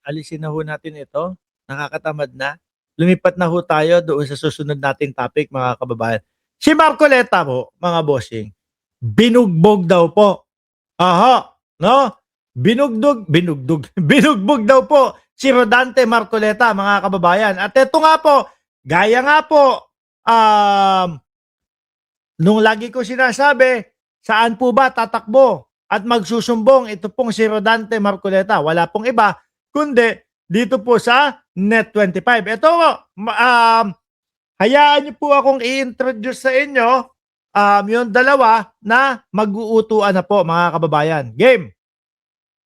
alisin na ho natin ito. Nakakatamad na. Lumipat na ho tayo doon sa susunod nating topic, mga kababayan. Si Marcoleta po, mga bossing, binugbog daw po. Aha, no? Binugbog daw po si Rodante Marcoleta, mga kababayan. At ito nga po, gaya nga po, nung lagi ko sinasabi, saan po ba tatakbo at magsusumbong ito pong si Rodante Marcoleta? Wala pong iba, kundi dito po sa Net25. Ito po, hayaan niyo po akong i-introduce sa inyo yung dalawa na mag-uutuan na po, mga kababayan. Game!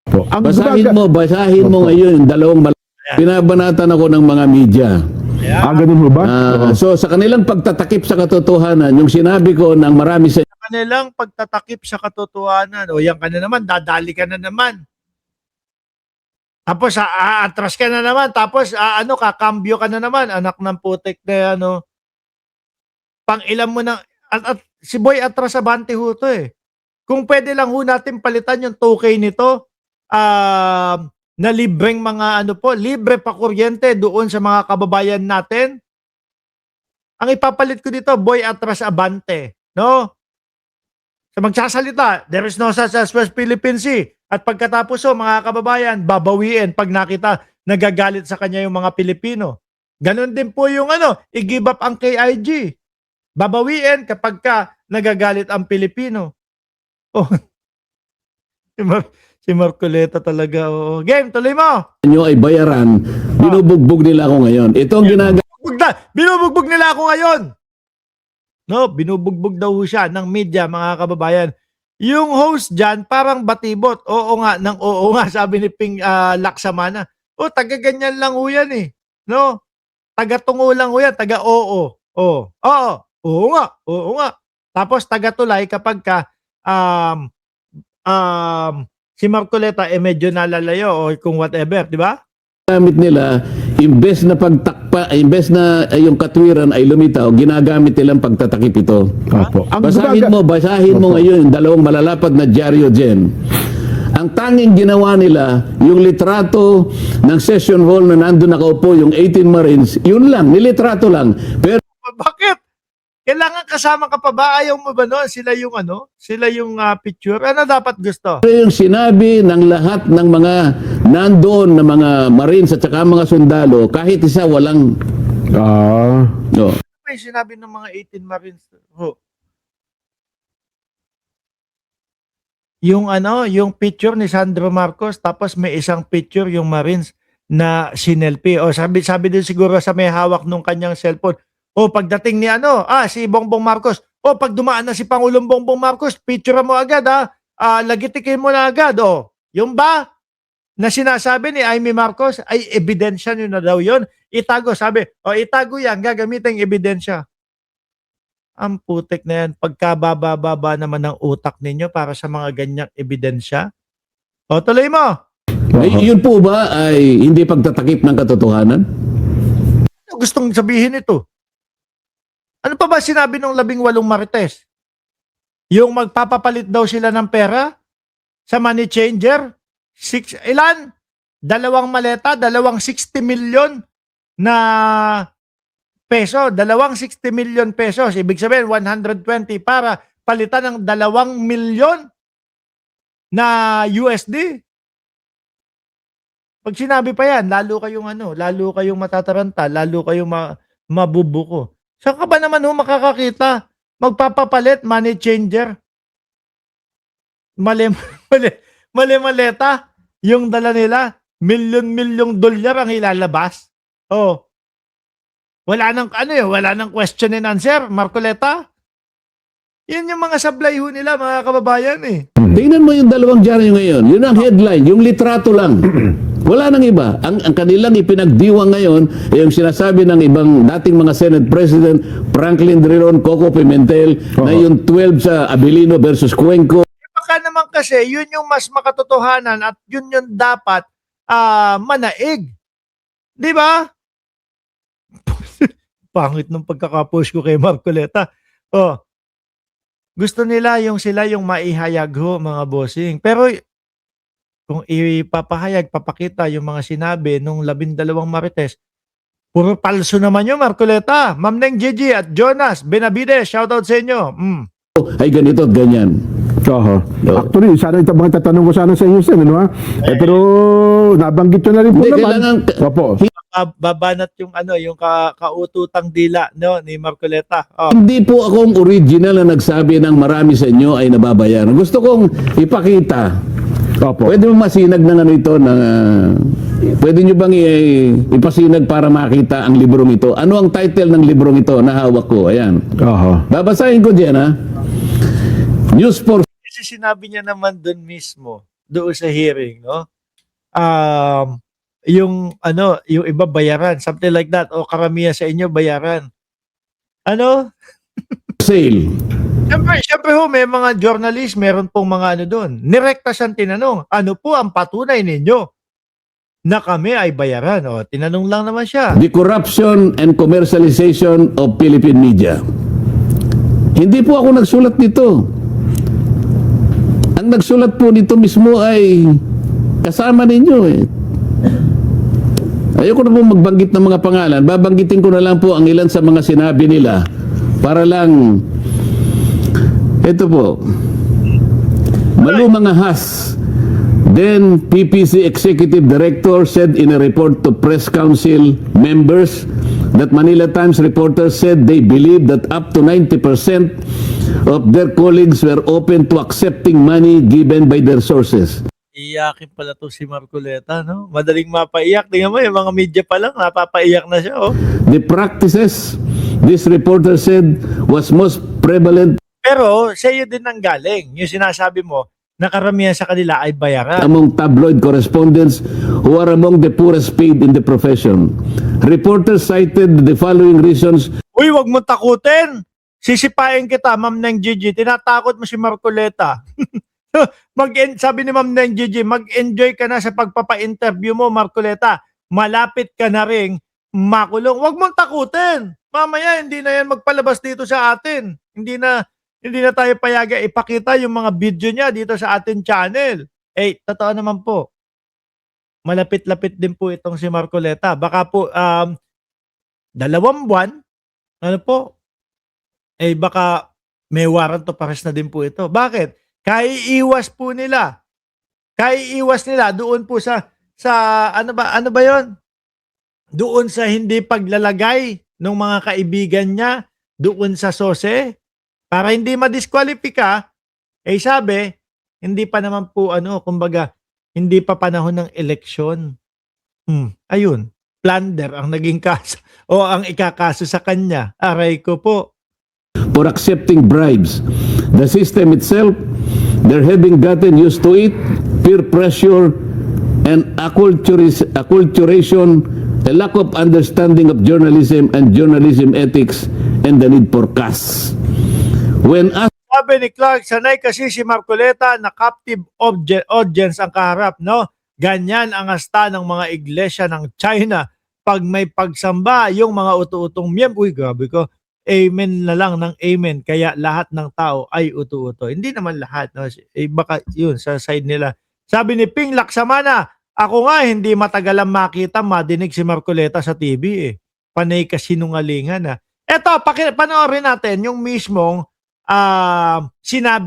Basahin mo ngayon yung dalawang binabanatan ako ng mga media. Ganun mo ba? So sa kanilang pagtatakip sa katotohanan, yung sinabi ko ng marami sa Kanilang pagtatakip sa katotohanan. O yan ka na naman, dadali ka na naman. Tapos aatras ka na naman. Tapos kakambyo ka na naman. Anak ng putik na pang-ilan mo na. At si Boy Atras Abante ho to eh. Kung pwede lang ho natin palitan yung 2K nito, na libreng mga libre pa kuryente doon sa mga kababayan natin. Ang ipapalit ko dito, Boy Atras Abante. No? Sa magsasalita, there is no such as West Philippine Sea. At pagkatapos mga kababayan, babawiin pag nakita nagagalit sa kanya yung mga Pilipino. Ganon din po yung i-give up ang KIG. Babawiin kapag nagagalit ang Pilipino. Oh. Si Marcoleta talaga. Oh. Game, tuloy mo. Nyo ay bayaran, binubugbog nila ako ngayon. Itong Binubugbog nila ako ngayon. No, binubugbog daw siya ng media, mga kababayan. Yung host dyan, parang batibot. Oo nga, sabi ni Ping Laksamana. O, taga-ganyan lang ho yan eh. No? Taga-tungo lang ho yan, taga-oo. Oo nga. Tapos taga-tulay kapag si Marcoleta medyo nalalayo o kung whatever, di ba? gamit nila, imbes na pagtakpa, imbes na yung katwiran ay lumitaw, ginagamit nilang pagtatakip ito. Opo. Basahin mo ngayon yung dalawang malalapad na dyaryo dyan. Ang tanging ginawa nila, yung litrato ng session hall na nandun nakaupo, yung 18 Marines, yun lang, nilitrato lang. Pero Bakit? Kailangan kasama ka pa ba? Ayaw mo ba noon? Sila yung picture. Ano dapat gusto? yung sinabi ng lahat ng mga nandoon na mga Marines at saka mga sundalo, kahit isa walang no. Ano yung sinabi ng mga 18 Marines? Yung picture ni Sandro Marcos, tapos may isang picture yung Marines na sinelfie. O sabi din siguro sa may hawak nung kanyang cellphone. O pagdating ni si Bongbong Marcos. O pag dumaan na si Pangulong Bongbong Marcos, picture mo agad lagitikin mo na agad. O, yung ba na sinasabi ni Amy Marcos ay ebidensya nyo na daw yun. Itago, sabi. O itago yan, gagamitin ebidensya. Ang putik na yan, pagkababa naman ng utak ninyo para sa mga ganyang ebidensya. O, tuloy mo. Yun po ba ay hindi pagtatakip ng katotohanan? Ano gustong sabihin ito? Ano pa ba sinabi ng 18 Marites? Yung magpapapalit daw sila ng pera sa money changer? Ilan? 2 maleta, 60 million na peso, 60 million pesos. Ibig sabihin, 120 para palitan ng 2 milyon na USD. Pag sinabi pa yan, lalo kayong matataranta, lalo kayong mabubuko. Saan ka ba naman makakakita? Magpapapalit, money changer. Maleta. Yung dala nila, milyon-milyong dolyar ang ilalabas. Oh. Wala nang question and answer, Marcoleta. Yan yung mga sablay nila, mga kababayan eh. Tingnan mo yung dalawang dyaryo ngayon. Yun ang headline, yung litrato lang. Wala nang iba. Ang kanilang ipinagdiwang ngayon ay yung sinasabi ng ibang dating mga Senate President, Franklin Drilon, Coco Pimentel, na yung 12 sa Abilino versus Cuenco. Baka naman kasi, yun yung mas makatotohanan at yun yung dapat manaig. Di ba? Pangit nung pagkakapost ko kay Marcoleta. Gusto nila sila yung maihayag mga bossing. Pero kung ipapahayag, papakita yung mga sinabi nung 12 Marites, puro palso naman yun, Marcoleta. Ma'am Neng Gigi at Jonas Benavides, shoutout sa inyo. Ay ganito at ganyan. Oho. No. Actually, sana ito mga tatanong ko sana sa inyo, Sen, ano ha? Pero nabanggit nyo na rin po Hindi, naman. kailangan- Opo. Babanat yung yung kaututang dila no ni Marcoleta. Hindi po akong original na nagsabi ng marami sa inyo ay nababayaran. Gusto kong ipakita. Opo. Pwede mo masinag ng ano ito na pwede nyo bang ipasinag para makita ang librong ito? Ano ang title ng librong ito na hawak ko? Ayan. Oho. Babasahin ko diyan ha. News for Kasi sinabi niya naman doon mismo, doon sa hearing, no? Yung yung iba bayaran, something like that, o karamihan sa inyo bayaran. Ano? sale. Siyempre ho, may mga journalist, meron pong mga doon. Nirekta siyang tinanong, ano po ang patunay ninyo na kami ay bayaran? O, tinanong lang naman siya. The corruption and commercialization of Philippine media. Hindi po ako nagsulat nito. Ang nagsulat po nito mismo ay kasama ninyo eh. Ayoko na po magbanggit ng mga pangalan. Babanggitin ko na lang po ang ilan sa mga sinabi nila para lang ito po. Malu mga has, then PPC Executive Director said in a report to Press Council members that Manila Times reporters said they believe that up to 90% of their colleagues were open to accepting money given by their sources. Iyakin pala to si Marcoleta, no? Madaling mapaiyak. Tingnan mo, yung mga media pa lang, napapaiyak na siya, oh. The practices, this reporter said, was most prevalent Pero sa iyo din ang galing. Yung sinasabi mo, na karamihan sa kanila ay bayaran. among tabloid correspondents who are among the poorest paid in the profession. Reporters cited the following reasons. Uy, wag mo takutin. Sisipain kita, Ma'am Neng Gigi. Tinatakot mo si Marcoleta. Sabi ni Ma'am Neng Gigi, mag-enjoy ka na sa pagpapa-interview mo, Marcoleta. Malapit ka na ring makulong. Wag mong takutin. Mamaya, hindi na yan magpalabas dito sa atin. Hindi na tayo payaga ipakita yung mga video niya dito sa ating channel. Eh, totoo naman po. Malapit-lapit din po itong si Marcoleta. Baka po, 2 buwan, ano po, eh baka may warrant of arrest na din po ito. Bakit? Kaiiwas po nila. Kaiiwas nila doon po sa ano ba 'yon? Doon sa hindi paglalagay ng mga kaibigan niya doon sa SOSE para hindi madiskwalipika. Eh sabi, hindi pa naman po kumbaga hindi pa panahon ng eleksyon. Ayun, plunder ang naging kaso o ang ikakaso sa kanya. Aray ko po. For accepting bribes. The system itself, they're having gotten used to it, peer pressure, and acculturation, a lack of understanding of journalism and journalism ethics, and the need for cash. When asked Sabi ni Clark, sanay kasi si Marcoleta na captive audience ang kaharap, no? Ganyan ang asta ng mga iglesia ng China. Pag may pagsamba, yung mga utu-utong miyembro, uy, grabe ko, amen na lang ng amen. Kaya lahat ng tao ay utu-uto. Hindi naman lahat, no? Baka yun, sa side nila. Sabi ni Ping Laksamana, ako nga hindi matagalang makita, madinig si Marcoleta sa TV, eh. Panay kasinungalingan, ha. Eto, panoorin natin yung mismong sinabi